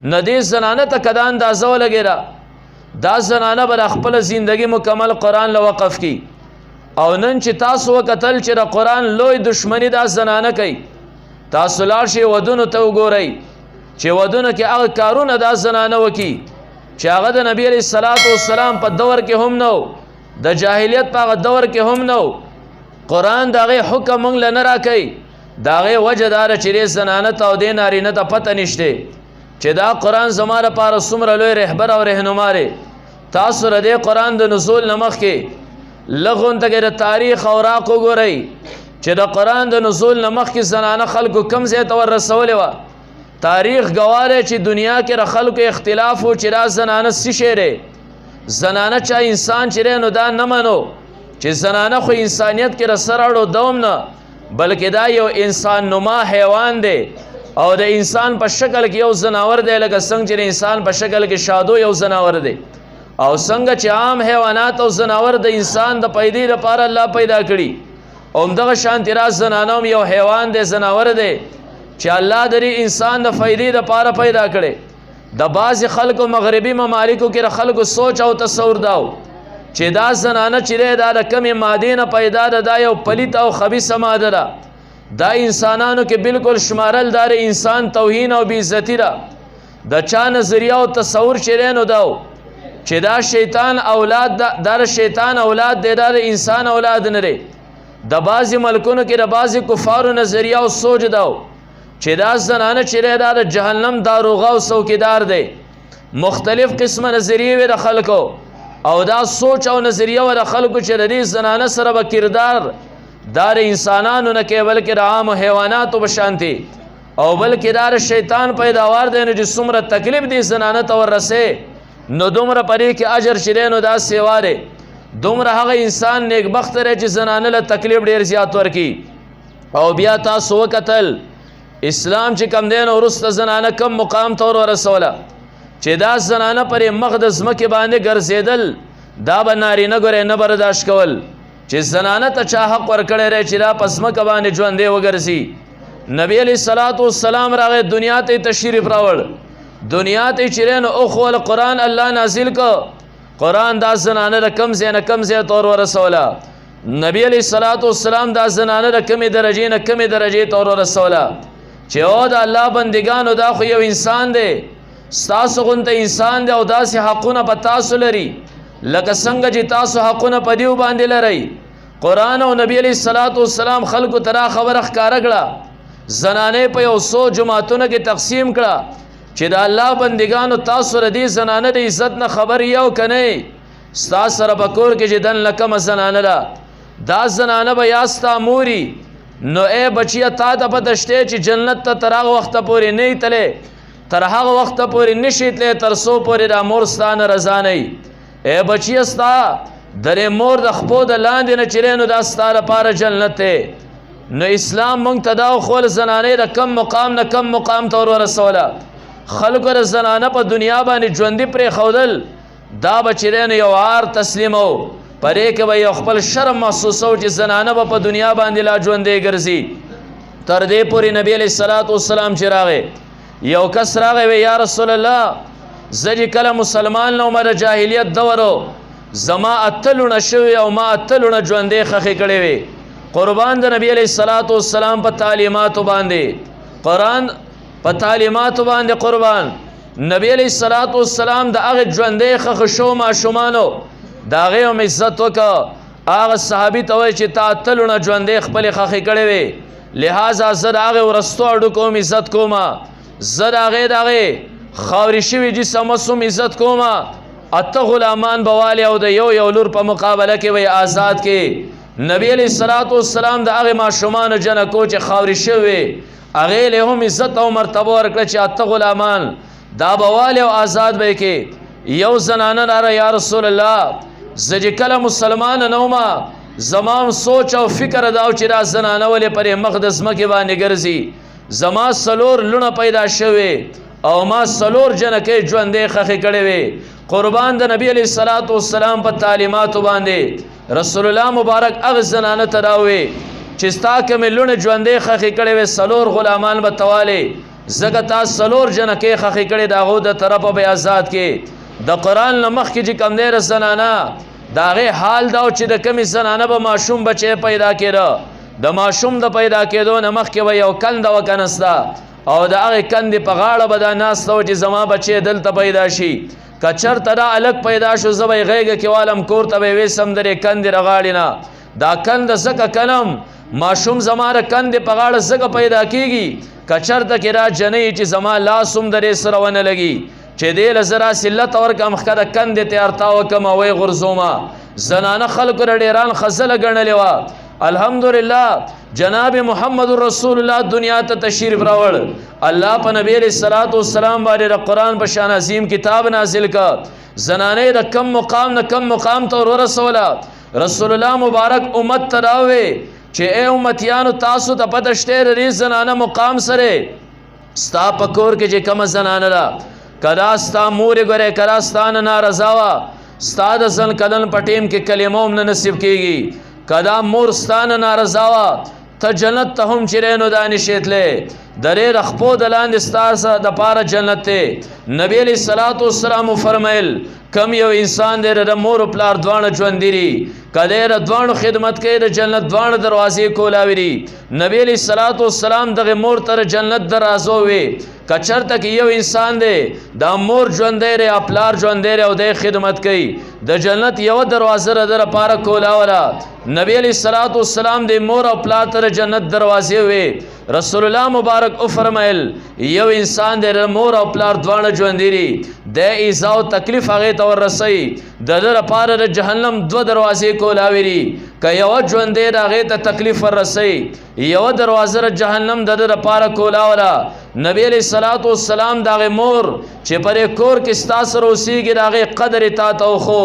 نه دې زنانه ته که دا اندازه ولګېده دا زنانه به د خپله زندګي مکمل قرآن له وقف کی او نن چې تاسو وکتل چې د قرآن لوی دشمني دا زنانه کوي تاسو لاړ شئ ودونو ته وګورئ چې ودونو کې هغه کارونه دا زنانه وکړي چې هغه د نبي علیه الصلاة والسلام په دور کې هم نه د جاهلیت په هغه دور کې هم نه قرآن د هغې حکم موږ له نه راکوي د هغې وجه دا ده چې دې زنانه ته او دې نارینه ته پته نشته چې دا قرآن زما لپاره څومره لوی رهبر او رهنما دی تاسو د دې قرآن د نزول نه مخکې لږ غونته کې د تاریخ اوراق وګورئ چې د قرآن د نزول نه مخکې زنانه خلکو کوم ځای ته ور رسولې وه تاریخ ګواه دی چې دنیا کې د خلکو اختلاف و چې دا زنانه څه شی دی زنانه چا انسان چې دی نو دا نه منو چې زنانه خو انسانیت کې د سر اړو دوم نه بلکې دا یو انسان نما حیوان دی او د انسان په شکل کې یو زناور دی لکه څنګه چې د انسان په شکل کې شادو یو زناور دی او څنګه چې عام حیوانات او زناور د انسان د پیدې لپاره الله پیدا کړي همدغه شانتې راز زنانه هم یو حیوان دی زناور دی چې الله د انسان د فایدې لپاره پیدا کړي د بعضې خلکو مغربي ممالکو کې د خلکو سوچ او تصور دا چې دا زنانه چې دی دا د کمې مادې نه پیدا ده دا یو پلیت او خبیثه ماده ده دا انسانانو کې بالکل شمارل دا د انسان توهین او بېعزتي ده د چا نظریه او تصور چې دی نو دا چې دا شیطان اولاد دا د شیطان اولاد دی دا د انسان اولاد نه دی د بعضې ملکونو کې د بعضې کفارو نظریه او سوچ دا چې دا زنانه چې دی دا د جهنم داروغه او څوکیدار دی مختلف قسمه نظریې وې د خلکو او دا سوچ او نظریه وه د خلکو چې د دې زنانه سره به کردار دا د انسانانو نه کوي بلکې د عامو حیواناتو په شانتې او بلکې دا د شیطان پیداوار دی نو چې څومره تکلیف دې زنانه ته وررسې نو دومره په دې کې اجر چې دی نو دا سیوا دی دومره هغه انسان نیکبخته دی چې زنانه له تکلیف ډېر زیات ورکړي او بیا تاسو وکتل اسلام چې کم دی نو وروسته زنانه کم مقام ته ورسوله چې دا زنانه پرې مخ د ځمکې باندې ګرځېدل دا به نارینه ګورې نه برداشت کول چې زنانه ته چا حق ورکړی دی چې دا په ځمکه باندې ژوندی وګرځي نبی علیه الصلاة والسلام راغی دنیا ته تشریف راوړ دنیا ته چې دی نو اوخول قرآن الله نازل که قرآن دا زنانه د کم ځای نه کم ځای ته ورسوله نبی علیه الصلاة والسلام دا زنانه د کمې درجې نه کمې درجې ته ورسوله چې او د الله بندګانو دا خو یو انسان دی ستاسو غونته انسان دی او داسې حقونه په تاسو لري لکه څنګه چې تاسو حقونه په دیو باندې لرئ قرآن او نبی علیه الصلاة والسلام خلکو ته دا خبره ښکاره کړه زنانې په یو څو جماعتونو کې تقسیم کړه چې د الله بندګانو تاسو د دې زنانه د عزت نه خبر یو که نه ستا سره په کور کې چې دنله کمه زنانه ده دا زنانه به یا ستا موري نو ای بچیه تا ته پته شته چې جنت ته تر هغه وخته پورې نه یې تللی تر هغه وخته پورې نشي تللی تر څو پورې دا مور ستا نه رضا نه وي ای بچیه ستا د دې مور د خپو د لاندې نه چې نو دا ستا لپاره جنت دی نو اسلام موږ ته دا وښول زنانې د کم مقام نه کم مقام ته ورسوله خلکو د زنانه په دنیا باندې ژوندي پرېښودل دا به چې نو یو عار تسلیمو پرې کې به یو خپل شرم محسوسو چې زنانه به په دنیا باندې لا ژوندی ګرځي تر دې پورې نبی علیه الصلاة والسلام چې راغی یو کس راغی وی یا رسول الله زه چې کله مسلمان نه وم د جاهلیت دورو زما اته لوڼه شوي او ما اته لوڼه ژوندی خښې کړې وې قربان د نبی علیه الصلاة والسلام په تعلیماتو باندې قرآن په تعلیماتو باندې قربان نبی علیه الصلاة والسلام د هغې ژوندی خښ شو ماشومانو د هغې هم عزت وکړه هغه صحابي ته وایي چې تا اته لوڼه ژوندی خپلې خښې کړې وې لہذا زه د هغې ورستو اډوکو هم عزت کومه زه د هغې د هغې خاورې شوي جسم هم عزت کومه اته غلامان به والې او د یو یو لور په مقابله کې به آزاد کې نبی علیه الصلاة والسلام د هغې ماشومانو جنکو چې خاورې شوي هغې له هم عزت او مرتبه ورکړه چې اته غلامان دا به والې او آزاد به کې یو زنانه راغله یا رسول الله زه چې کله مسلمانه نه ومه زما سوچ او فکر دا چې دا زنانه ولې پرې مخ د ځمکې باندې ګرځي زما څلور لوڼه پیدا شوې او ما څلور جنکۍ ژوندۍ خښې کړې وې قربان د نبی علیه الصلاة والسلام په تعلیماتو باندې رسول الله مبارک هغه زنانه ته راوې چې ستا کومې لوڼې ژوندۍ خښې کړې وې څلور غلامان به ته والې زګه تا سلور جن کې خخې کړي دا غو د طرفه به آزاد کې د قران لمخ کې چې کم نه زنانه داغه حال دا چې د کمی زنانه به ماشوم بچي پیدا کړه د ماشوم د پیدا کېدو نه مخ کې به یو کند وکنستا او د هغه کند په غاړه به دا ناس ته چې زما بچي دلته پیدا شي کچر ترا الګ پیدا شو زبې غېګه کې والم کور ته به وسم درې کند رغاړي نه دا کند زکه کلم ماشوم زماره کند په غاړه زکه پیدا کیږي کچر ته کې را جنې چې زما لاسوم درې سره ونه لګي چې دې لزرا سلت اور کم خره کند تیار تا وکم وې غرزوما زنانه خلق ډیران خزل غنلې وا الحمدلله جناب محمد رسول الله دنیا ته تشریف راوړ الله په نبی علیہ الصلوۃ والسلام باندې قرآن په شان عظیم کتاب نازل کا زنانه د کم مقام نه کم مقام ته ورسوله رسول الله مبارک امت تراوي چې اے امتیانو تاسو ته پته شته ری زنانه مقام سره ستا پکور کې چې کم زنانه را کدا ستا مور غره کرا ستان نارضا وا ستا د زن کدن پټیم کې کلموم نه نصیب کیږي کدا مور ستان نارضا وا ته جنت ته هم چرینو دانشیتله درې رخپو دلاند ستار سره د پاره جنت ته نبی علیہ الصلوۃ والسلام فرمایل کم یو انسان دې د مور پلار دوانه ژوند دی کله د دوانو خدمت کوي د جنت دوانه دروازې کولاوي نبی علیہ الصلوۃ والسلام دغه مور تر جنت درازو وي کچر تک یو انسان دی دا مور ژوند دی خپلار ژوند دی او د خدمت کوي د جنت یو دروازه در پاره کولاولا نبی علیہ الصلوۃ والسلام د مور او پلار تر جنت دروازې وي رسول الله مبارک او فرمایل یو انسان د مور او پلار دوانه ژوند دی د ایزا او تکلیف هغه ته ورسي د در پاره د جهنم دو دروازې کولاوي که یو ژوند دی هغه ته تکلیف ورسي یو دروازه د جهنم د در پاره کولاولا نبی علیہ الصلوۃ والسلام داغه مور چې پرې کور کې ستاسو روسیږي داغه قدر تا ته خو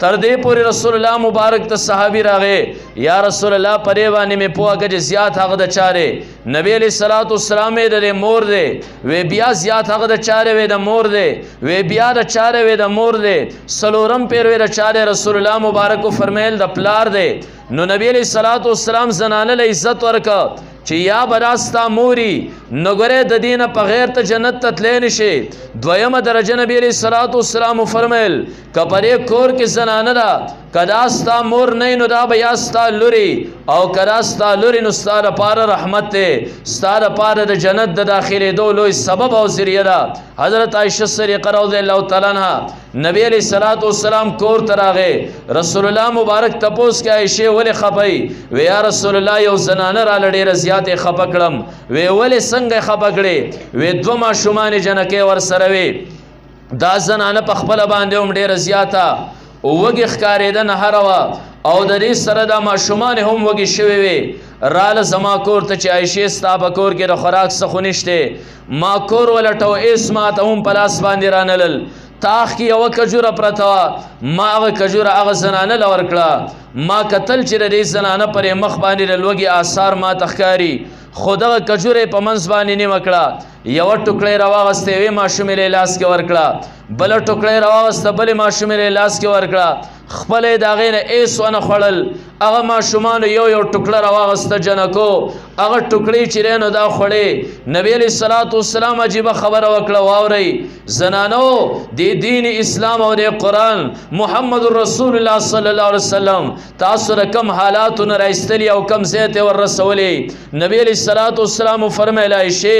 تر دې پورې رسول الله مبارک ته صحابي راغې یا رسول الله پرې باندې مې پوهه کې زیات هغه د چاره نبی علیہ الصلوۃ والسلام د مور دی وی بیا زیات هغه د چاره وی د مور دی وی بیا د چاره وی د مور دی سلورم پیر وی د چاره رسول الله مبارک فرمایل د پلار دی نو نبی علیہ الصلوۃ والسلام زنانه له عزت ورکا چې یا براستا موري نګره د دینه په غیر ته جنت ته تللی نشي دویمه درجه نبی علیہ الصلوۃ والسلام فرمایل کپره کور کې زنانه دا کداستا مور نه نو دا بیا ستا لوري او کداستا لوري نو ستا لپاره رحمت ته ستا لپاره د جنت د داخلي دو لوی سبب او ذریعہ ده حضرت عائشہ صدیقہ رضی الله تعالی عنها نبی علیہ الصلوۃ والسلام کور تراغه رسول الله مبارک تپوس کې عائشہ ولې خپي و یا رسول الله یو زنانه را لډې رضیات خپکړم و ولې څنګه خپکړې و دو ما شومان جنکه ور سره وی دا زنانه په خپل باندې هم ډېر زیاته وګي ښکارېده نه هروا او د دې سره د ماشومان هم وګي شوي وي رال زما کور ته چې عائشہ ستا په کور کې د خوراک څه خونشته ما کور ولټو اسما ته هم پلاس باندې رانلل تاخ کی یو کجوره پرتوا ما هغه کجوره هغه زنانه لور کړه ما قتل چې د زنانه پر مخ باندې لوګي آثار ما تخکاری خدغه کجوره په منځ باندې نیمه کړه یو ټوکړې راوغسته وی ماشومې له لاس کې ورکړه بل ټوکړې راوغسته بل ماشومې له لاس کې ورکړه خپل داغې نه ایس ونه خړل هغه ماشومان یو یو ټوکړه راوغسته جنکو هغه ټوکړې چې نو دا خړې نبی علیہ الصلوۃ والسلام عجیب خبره وکړه واوري زنانو د دین اسلام او د قران محمد رسول الله صلی الله علیه وسلم تاسو رقم حالات نه راستلی او کم زیت ور رسولې نبی علیہ الصلوۃ والسلام فرمایله شی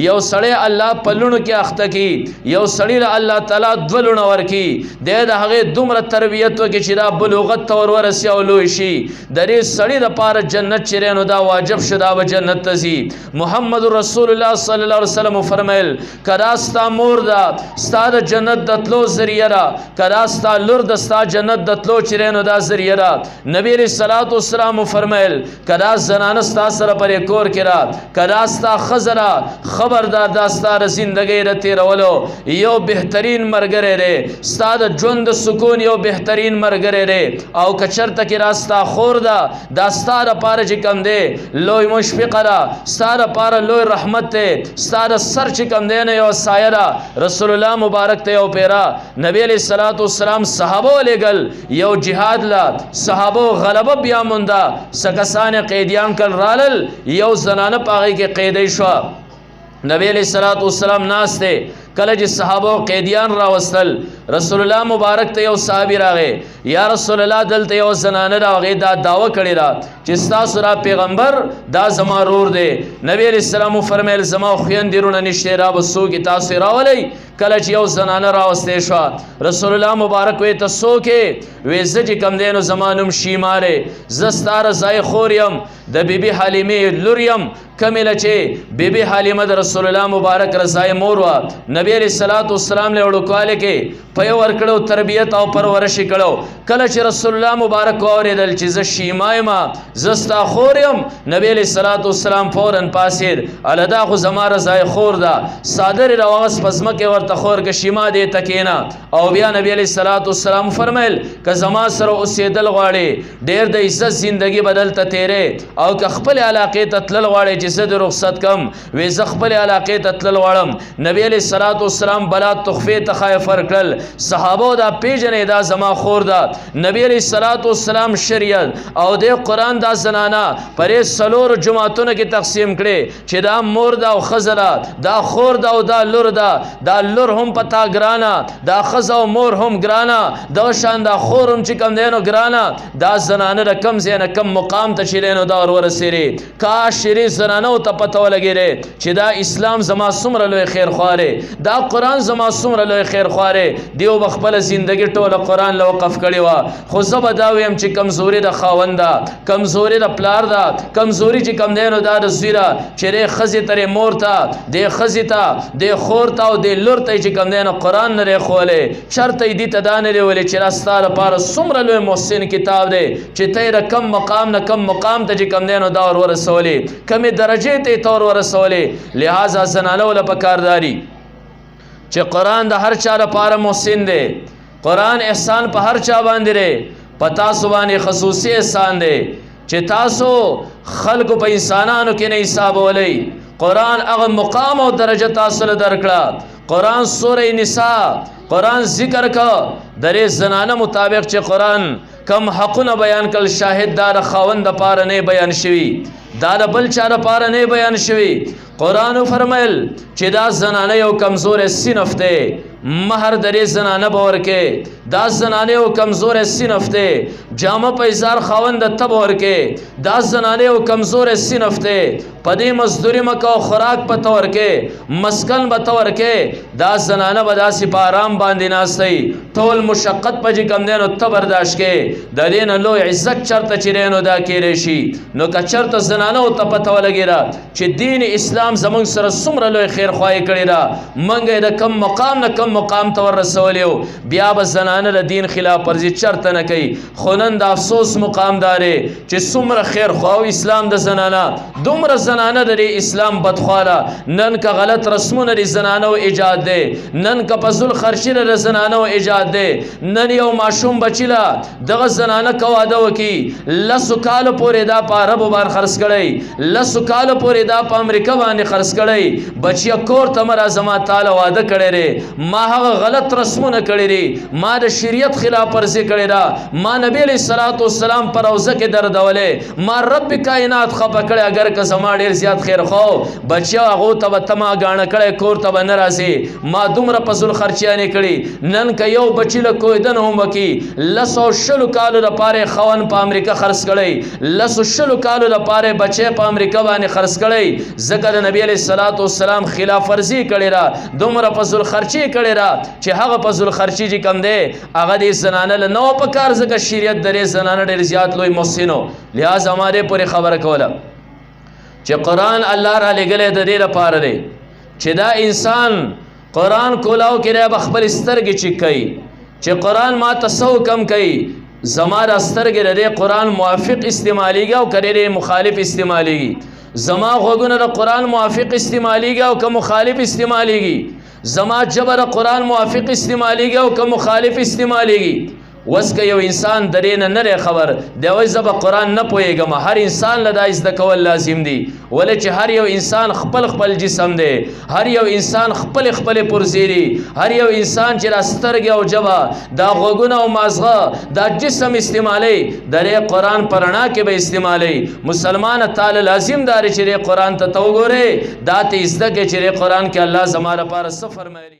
یو سړی الله پلونو کې اخته کی یو سړی له الله تعالی دولونه ورکی د هغه دومره تربیت وکي چې دا بلوغت تور ورسی او لوی شي د دې سړی د پاره جنت چرینو دا واجب شدا و جنت تزي محمد رسول الله صلی الله علیه وسلم فرمایل کراستا مور دا ستاد جنت دتلو ذریعہ را کراستا لور د ستا جنت دتلو چرینو دا ذریعہ را نبی علیہ الصلوۃ والسلام فرمایل کدا زنانه ستا سره پر کور کرا کراستا خزرا خبردار دا ستاره زندگی را تیرولو یو بهترین مرګره ره ستاد ژوند سکون یو بهترین مرګره ره او کچرته کی راستا خور دا ستاره پاره چې کم دی لوی مشفقه را ستاره پاره لوی رحمت ته ستاره سر چې کم دی نه یو سایره رسول الله مبارک ته یو پیرا نبی علیہ الصلوۃ والسلام صحابه لګل یو جهاد لا صحابه غلبه بیا موندا سکسان قیدیان کل رالل یو زنانه پاغي کې قیدی شو نبی علیہ الصلوۃ والسلام ناس ته کله چې صحابه قیدیان راوستل رسول الله مبارک ته یو صحابي راغی یا رسول الله دلته یو زنانه راغی دا داوا کړی را چې تاسو را پیغمبر دا زما رور دی نبی علیہ السلام فرمایل زما خويندرونه نشته را بسو کی تاسو راولي کله چې یو زنانه راوستې شو رسول الله مبارک وې تاسو کې وې زج کم دینو زمانم شیماره زستار زای خوریم د بیبي حلیمه لوریم کمل چې بیبي حلیمه د رسول الله مبارک رضای مور وا نبی علیہ الصلوۃ والسلام له وړکواله کې په ورکړو تربیت او پرورش کړو کله چې رسول الله مبارک اوریدل چې ز شیمایما زستا خوریم نبی علیہ الصلوۃ والسلام فورن پاسید الدا خو زما رضای خور دا صادر رواس پزما کې ورته خور کې شیما دې تکینا او بیا نبی علیہ الصلوۃ والسلام فرمایل ک زما سره اوسېدل غواړي ډېر د عزت زندگی بدلته تیرې او ک خپل علاقې ته تلل غواړي چې زه د رخصت کم وې ز خپل علاقې ته تلل غواړم نبی علیہ الصلوۃ والسلام بلا تخفی تخای فرقل صحابه دا پیژنې دا زما خور دا نبی علیہ الصلوۃ والسلام شریعت او د قران دا زنانا پرې سلور جمعتون کې تقسیم کړي چې دا مور دا او خزره دا خور دا او دا لور دا لور هم پتا ګرانا دا خزه او مور هم ګرانا دا شان دا خور هم چې کم دینو ګرانا دا زنانه رقم زینه کم مقام ته شیرینو دا ور سری کا شری زنانه او ته پته ولګیره چې دا اسلام زما سمره لوی خیر خواره دا قران زما سمره لوی خیر خواره دیو بخپل زندگی ټوله قران له وقف کړي وا خو زب دا ویم چې کمزوري د خاوندا کمزوري د پلار دا کمزوري چې کم دینو دا د زیرا چې خزه ترې مور ته د خزه ته د خور ته او د لور ته چې کم دینو قران نه خوله شرط دې ته دانه ولې چې راستاره لپاره سمره لوی محسن کتاب دی چې ته رقم مقام نه کم مقام ته چې کم دینو دا ور رسولې کمه درجه ته تور ور رسولې لہذا زنانه ول پکارداري چې قران د هر چا لپاره محسن دی قران احسان په هر چا باندې لري پتا سبحانه خصوصي احسان دی چې تاسو خلق په انسانانو کې نه حساب ولې قران هغه مقام او درجه تاسو له درکړه قران سوره نساء قران ذکر کا درې زنانه مطابق چې قران کم حقونه بیان کړل شاهد دار خاوند د پاره نه بیان شوی دا بل چا لپاره نه بیان شوی قران فرمایل چې دا زنانه یو کمزور صنف ده مہر درې زنانه باور کې دا زنانه یو کمزور صنف ده جامه پیزار خاوند تب ور کې دا زنانه یو کمزور صنف ده پدې مزدوری مکو خوراک په تور کې مسکن په تور کې دا زنانه بداسي په آرام باندې ناشتي ټول مشقت په کم دینو ته برداشت کې د دین لوی عزت چرته چیرینو دا کېږي شي نو که چرته زنانه او ته پته ولګیرا چې دین اسلام زمون سره سمره لوی خیر خوای کړی را منګه د کم مقام نه کم مقام ته ورسولیو بیا به زنانه د دین خلاف ورزي چرته نه کوي خونن د افسوس مقام داري چې سمره خیر خو اسلام د زنانه دومره زنانه د اسلام بدخواله نن که غلط رسمونه د زنانه او ایجاد دي نن که پزول خرشي د زنانه او ایجاد دي نن یو ماشوم بچیلا دغه زنانه کواده وکي لسو کال پورې دا په عربو باندې خرڅ کړي لسو کال پورې دا په امریکا باندې خرڅ کړي بچیا کور ته مرا زما تعالی وعده کړی ری ما هغه غلط رسمونه کړی ری ما د شریعت خلاف ورزي کړی را ما نبی علیہ الصلوۃ والسلام پر روزه کې دردولې ما رب کائنات خپه کړی اگر که زما ډیر زیات خیر خو بچیا هغه ته تما غاڼه کړی کور ته ناراضي ما دومره پزول خرچیانه کړي نن که یو بچی له کویدن هم وکي لسو شلو کالو د پاره خوان په امریکا خرڅ کړي لسو شلو کالو د پاره بچي په امریکا باندې خرڅ کړي ذکر نبی علیہ الصلوۃ والسلام خلاف ورزي کړي را دومره پزول خرچي کړي را چې هغه پزول خرچي چې کم دی هغه د زنانه له نو په کار ځکه شریعت درې زنانه ډېر زیات لوی محسنو لہذا ہمارے پورې خبره کوله چې قران الله را لګلې د دې لپاره دی چې دا انسان قران کولاو کې به خپل سترګې چک کوي چې قران ما تسو کم کوي زما د سترګې د قران موافق استعماليږي او کړي مخالف استعماليږي زما غوګونه د قران موافق استعماليږي او که مخالف استعماليږي زما جبر قران موافق استعماليږي او که مخالف استعماليږي وس که یو انسان درې نه نه خبر دی وایي زه به قرآن نه پوهېږم هر انسان له دا زده کول لازم دي ولې چې هر یو انسان خپل خپل جسم دی هر یو انسان خپل خپل پرزې دي هر یو انسان چې را سترګې او ژبه دا غوږونه او مازغه دا جسم استعمالی درې قرآن په رڼا کې به استعمالی مسلمان تعالی لازم داري چې قرآن ته وګورې دا ته زده کې چې قرآن کې الله زما لپاره څه فرمایي